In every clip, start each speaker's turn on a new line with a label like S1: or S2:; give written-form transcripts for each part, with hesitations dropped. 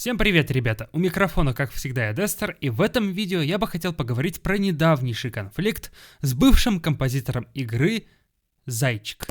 S1: Всем привет, ребята! У микрофона, как всегда, я Дестер, и в этом видео я бы хотел поговорить про недавнейший конфликт с бывшим композитором игры Зайчик.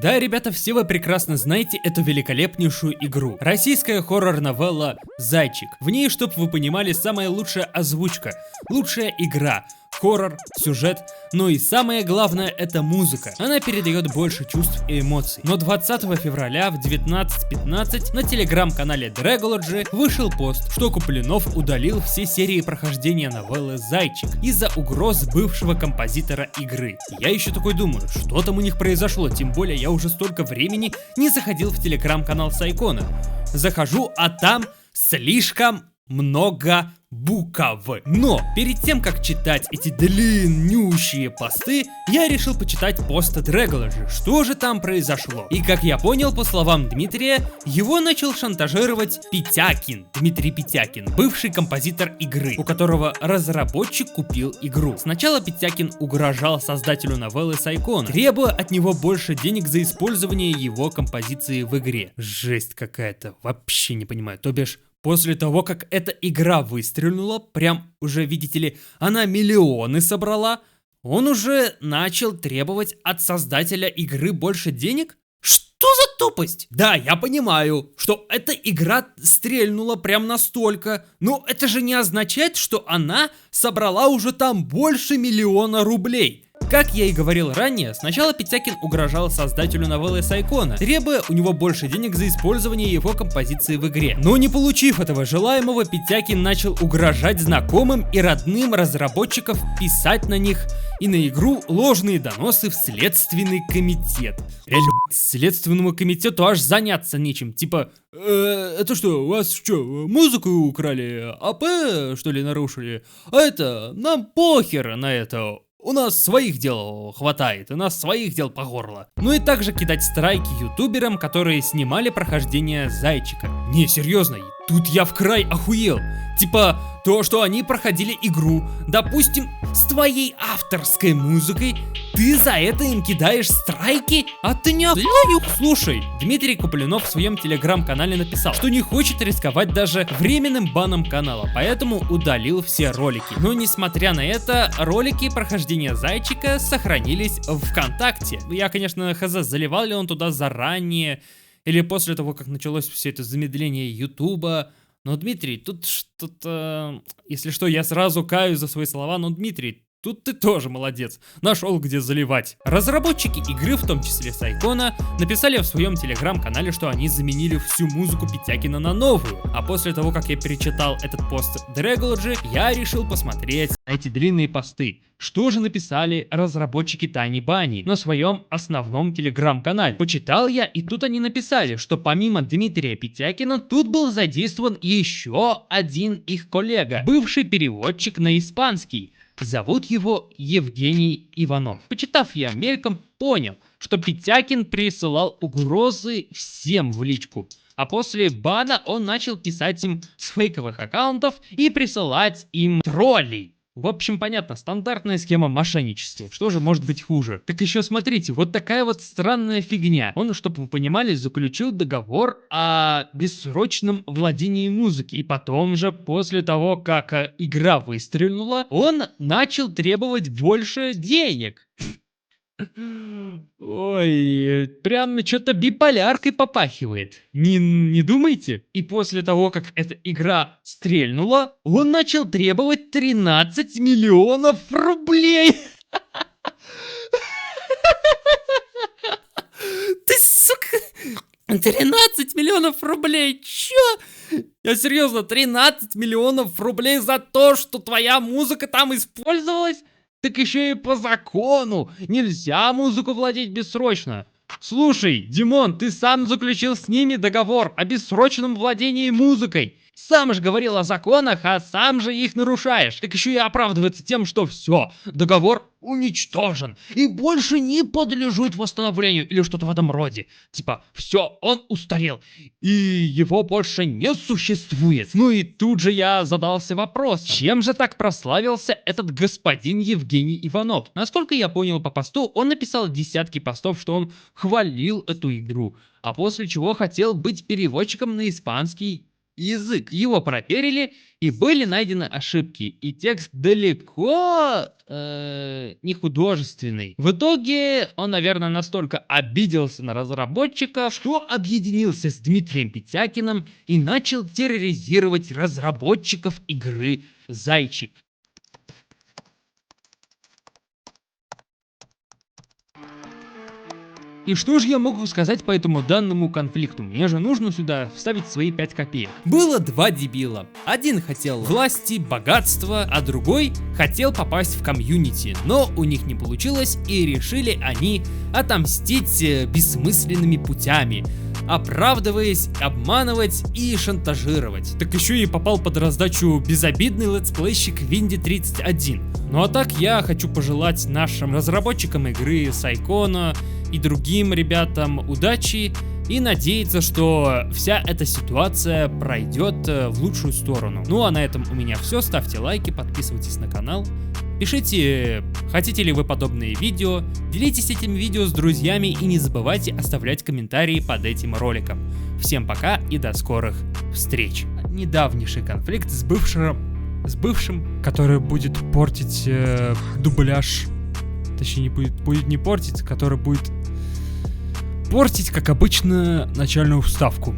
S1: Да, ребята, все вы прекрасно знаете эту великолепнейшую игру. Российская хоррор-новелла «Зайчик». В ней, чтоб вы понимали, самая лучшая озвучка, лучшая игра, хоррор, сюжет, но и самое главное — это музыка. Она передает больше чувств и эмоций. Но 20 февраля в 19:15 на телеграм-канале Dragology вышел пост, что Куплинов удалил все серии прохождения новеллы «Зайчик» из-за угроз бывшего композитора игры. Я еще такой думаю, что там у них произошло, тем более я уже столько времени не заходил в телеграм-канал Сайкона. Захожу, а там слишком много букв. Но перед тем, как читать эти длиннющие посты, я решил почитать пост Dragology, что же там произошло. И как я понял, по словам Дмитрия, его начал шантажировать Петякин, Дмитрий Петякин, бывший композитор игры, у которого разработчик купил игру. Сначала Петякин угрожал создателю новеллы Сайкона, требуя от него больше денег за использование его композиции в игре. Жесть какая-то, вообще не понимаю, то бишь после того, как эта игра выстрелила, прям уже, видите ли, она миллионы собрала, он уже начал требовать от создателя игры больше денег? Что за тупость? Да, я понимаю, что эта игра стрельнула прям настолько, но это же не означает, что она собрала уже там больше 1 000 000 рублей. Как я и говорил ранее, сначала Петякин угрожал создателю новеллы Сайкона, требуя у него больше денег за использование его композиции в игре. Но не получив этого желаемого, Петякин начал угрожать знакомым и родным разработчиков, писать на них и на игру ложные доносы в Следственный комитет. Реально, Следственному комитету аж заняться нечем, типа, это что, у вас что, музыку украли, АП что ли нарушили? А это, нам похер на это. У нас своих дел хватает, у нас своих дел по горло. Ну и также кидать страйки ютуберам, которые снимали прохождение Зайчика. Не, серьезно, тут я в край охуел. Типа, то, что они проходили игру, допустим, с твоей авторской музыкой, ты за это им кидаешь страйки? А ты не охуел? Слушай, Дмитрий Куплинов в своем телеграм-канале написал, что не хочет рисковать даже временным баном канала, поэтому удалил все ролики. Но несмотря на это, ролики прохождения Зайчика сохранились в ВКонтакте. Я, конечно, хз, заливал ли он туда заранее, или после того, как началось все это замедление Ютуба. Но, Дмитрий, тут что-то... Если что, я сразу каюсь за свои слова, но, Дмитрий, тут ты тоже молодец, нашел где заливать. Разработчики игры, в том числе Сайкона, написали в своем телеграм-канале, что они заменили всю музыку Петякина на новую. А после того, как я перечитал этот пост Dragology, я решил посмотреть на эти длинные посты. Что же написали разработчики Tiny Bunny на своем основном телеграм-канале? Почитал я, и тут они написали, что помимо Дмитрия Петякина, тут был задействован еще один их коллега, бывший переводчик на испанский. Зовут его Евгений Иванов. Почитав я мельком, понял, что Петякин присылал угрозы всем в личку. А после бана он начал писать им с фейковых аккаунтов и присылать им троллей. В общем, понятно, стандартная схема мошенничества. Что же может быть хуже? Так еще смотрите, вот такая вот странная фигня. Он, чтобы вы понимали, заключил договор о бессрочном владении музыки. И потом же, после того, как игра выстрелила, он начал требовать больше денег. Ой, прям что-то биполяркой попахивает. Не думаете? И после того, как эта игра стрельнула, он начал требовать 13 миллионов рублей. Ты, сука, 13 миллионов рублей, чё? Я серьезно, 13 миллионов рублей за то, что твоя музыка там использовалась? Так еще и по закону нельзя музыку владеть бессрочно. Слушай, Димон, ты сам заключил с ними договор о бессрочном владении музыкой. Сам же говорил о законах, а сам же их нарушаешь. Так еще и оправдывается тем, что все, договор уничтожен и больше не подлежит восстановлению или что-то в этом роде. Типа, все, он устарел и его больше не существует. Ну и тут же я задался вопрос, чем же так прославился этот господин Евгений Иванов? Насколько я понял по посту, он написал десятки постов, что он хвалил эту игру, а после чего хотел быть переводчиком на испанский язык. Его проверили, и были найдены ошибки, и текст далеко не художественный. В итоге он, наверное, настолько обиделся на разработчиков, что объединился с Дмитрием Петякиным и начал терроризировать разработчиков игры «Зайчик». И что же я могу сказать по этому данному конфликту? Мне же нужно сюда вставить свои 5 копеек. Было два дебила. Один хотел власти, богатства, а другой хотел попасть в комьюнити. Но у них не получилось, и решили они отомстить бессмысленными путями, оправдываясь, обманывать и шантажировать. Так еще и попал под раздачу безобидный летсплейщик Винди 31. Ну а так я хочу пожелать нашим разработчикам игры Сайкона и другим ребятам удачи и надеяться, что вся эта ситуация пройдет в лучшую сторону. Ну а на этом у меня все. Ставьте лайки, подписывайтесь на канал. Пишите, хотите ли вы подобные видео, делитесь этим видео с друзьями и не забывайте оставлять комментарии под этим роликом. Всем пока и до скорых встреч. Недавнейший конфликт с бывшим, который будет портить дубляж. Точнее, будет не портить, который будет портить, как обычно, начальную вставку.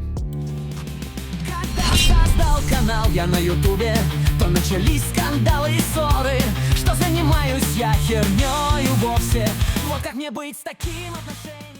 S2: Когда создал канал я на ютубе, то начались скандалы и ссоры. Что занимаюсь я хернёю вовсе. Вот как мне быть с таким отношением?